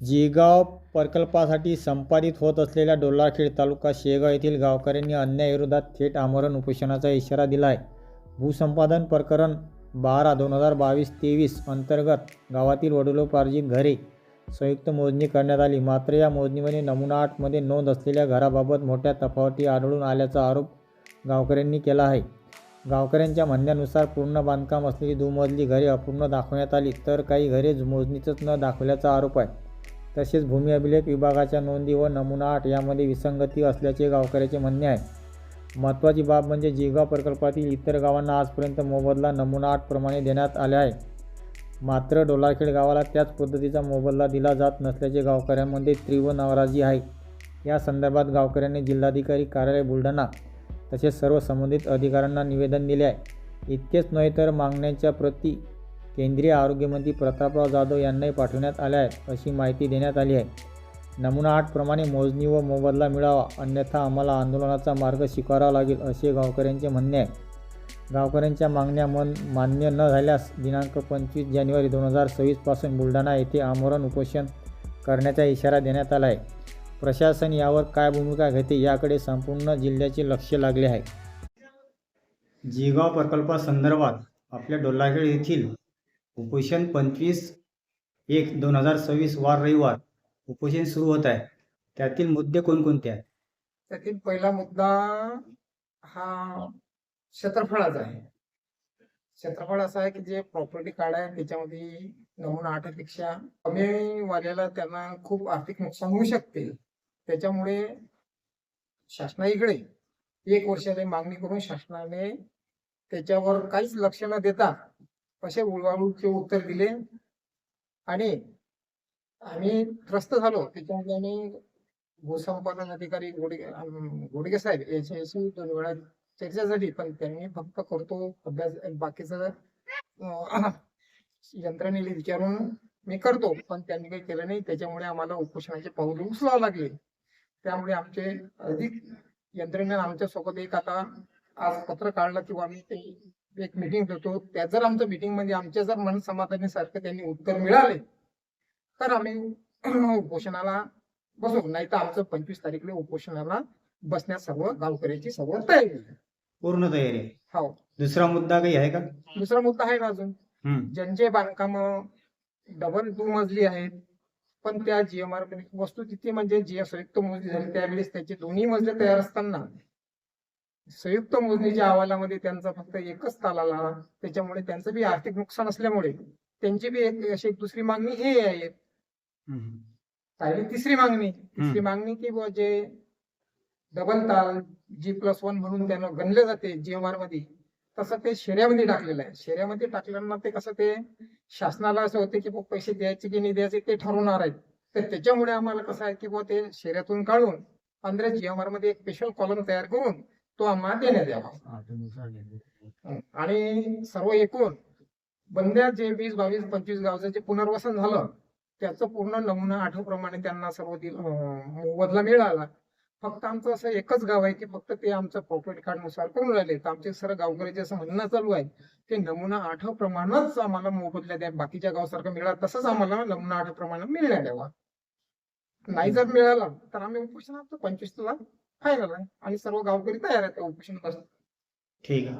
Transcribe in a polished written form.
जिगाव प्रकल्पासाठी संपादित होत असलेल्या डोलाखेड तालुका शेगाव येथील गावकऱ्यांनी अन्यायाविरोधात थेट आमरण उपोषणाचा इशारा दिला आहे. भूसंपादन प्रकरण 12/2022 अंतर्गत गावातील वडिलोपार्जित घरे संयुक्त मोजणी करण्यात आली. मात्र या मोजणीमध्ये नमुना 8 मध्ये नोंद असलेल्या घराबाबत मोठ्या तफावती आढळून आल्याचा आरोप गावकऱ्यांनी केला आहे. गावकऱ्यांच्या म्हणण्यानुसार पूर्ण बांधकाम असलेली दुमजली घरे अपूर्ण दाखवण्यात आली, तर काही घरे मोजणीतच न दाखवल्याचा आरोप आहे. तसेच भूमी अभिलेख विभागाच्या नोंदी व नमुना 8 यामध्ये विसंगती असल्याचे गावकऱ्याचे म्हणणे आहे. महत्त्वाची बाब म्हणजे जिगाव प्रकल्पातील इतर गावांना आजपर्यंत मोबदला नमुना 8 प्रमाणे देण्यात आले आहे. मात्र डोलाखेड गावाला त्याच पद्धतीचा मोबदला दिला जात नसल्याचे गावकऱ्यांमध्ये तीव्र नाराजी आहे. या संदर्भात गावकऱ्यांनी जिल्हाधिकारी कार्यालय बुलढाणा तसेच सर्व संबंधित अधिकाऱ्यांना निवेदन दिले आहे. इतकेच नव्हे तर मागण्यांच्या प्रती केंद्रीय आरोग्यमंत्री प्रतापराव जाधव यांनाही पाठवण्यात आल्या आहेत, अशी माहिती देण्यात आली आहे. नमुना 8 प्रमाणे मोजणी व मोबदला मिळावा, अन्यथा आम्हाला आंदोलनाचा मार्ग स्वीकारावा लागेल, असे गावकऱ्यांचे म्हणणे आहे. गावकऱ्यांच्या मागण्या मान्य न झाल्यास दिनांक 25 जानेवारी 2026 पासून बुलढाणा येथे आमरण उपोषण करण्याचा इशारा देण्यात आला आहे. प्रशासन यावर काय भूमिका घेते याकडे संपूर्ण जिल्ह्याचे लक्ष लागले आहे. जिगाव प्रकल्पासंदर्भात आपल्या डोलाखेड येथील उपोषण 25/1/2026 वार रविवार उपोषण सुरू होत आहे. त्यातील मुद्दे कोणकोणते आहेत? त्यातील पहिला मुद्दा हा क्षेत्रफळाचा आहे. क्षेत्रफळ असा आहे की जे प्रॉपर्टी कार्ड आहे त्याच्यामध्ये नमुना 8 पेक्षा कमी वाल्याला त्यांना खूप आर्थिक नुकसान होऊ शकते. त्याच्यामुळे शासनाकडे 1 वर्षाची मागणी करून शासनाने त्याच्यावर काहीच लक्ष न देता असे उडवाउडीचे उत्तर दिले आणि आम्ही त्रस्त झालो. त्याच्यामुळे आम्ही भूसंपादन अधिकारी गोडगे साहेब याच्याशी 2 वेळा चर्चा झाली, पण त्यांनी फक्त करतो अभ्यास, बाकीचं यंत्रणेला विचारून मी करतो, पण त्यांनी काही केलं नाही. त्याच्यामुळे आम्हाला उपोषणाचे पाऊल उचलावं लागले. त्यामुळे आमचे अधिक यंत्रणेने आमच्या सोबत एक आता आज पत्र काढलं किंवा आम्ही ते एक मीटिंग घेतो. त्या जर आमच्या मीटिंग मध्ये आमच्या जर मन समाधानीसारखं त्यांनी उत्तर मिळाले तर आम्ही उपोषणाला बसू, नाही तर आमचं 25 तारीखला उपोषणाला बसण्यास सर्व गावकऱ्याची सर्व तयारी आहे. पूर्ण तयारी आहे. हो. दुसरा मुद्दा काही आहे का? दुसरा मुद्दा आहे ना अजून. ज्यांचे बांधकाम डबल दुमजली आहेत, पण त्या जीएमआर वस्तू तिथे म्हणजे जी संयुक्त मोजणी झाली त्यावेळेस त्याचे दोन्ही मजले तयार असताना संयुक्त मोजणीच्या अहवालामध्ये त्यांचा फक्त एकच ताल आला. त्याच्यामुळे त्यांचं बी आर्थिक नुकसान असल्यामुळे त्यांची बी अशी एक दुसरी मागणी हे आहे. तिसरी मागणी की जे डबल ताल G+1 म्हणून त्यांना गणले जाते जीएमआर मध्ये, तसं ते शेऱ्यामध्ये टाकलेलं आहे. शेऱ्यामध्ये टाकल्यानं ते कसं ते शासनाला असं होते की पैसे द्यायचे की नाही द्यायचे ते ठरवणार आहेत. तर त्याच्यामुळे आम्हाला कसं आहे की ते शेऱ्यातून काढून 15 जीएमआर मध्ये एक स्पेशल कॉलम तयार करून तो आम्हाला देण्यात यावा. आणि सर्व एकूण बंद्या जे 20, 22, 25 गावचं जे पुनर्वसन झालं त्याचं पूर्ण नमुना 8 प्रमाणे त्यांना सर्व मोबदला मिळाला. फक्त आमचं असं एकच गाव आहे की फक्त ते आमचं प्रॉपर्टी कार्ड नुसार करून राहिले. तर आमचे सर्व गावकऱ्याचे असं म्हणणं चालू आहे की नमुना 8 प्रमाणच आम्हाला मोबदला द्या, बाकीच्या गावसारखं मिळाला तसंच आम्हाला नमुना 8 प्रमाणे मिळण्यात यावा. नाही जर मिळाला तर आम्ही उपोषण 25 ला फायनल आहे आणि सर्व गावकरी तयार आहेत उपोषण. ठीक आहे.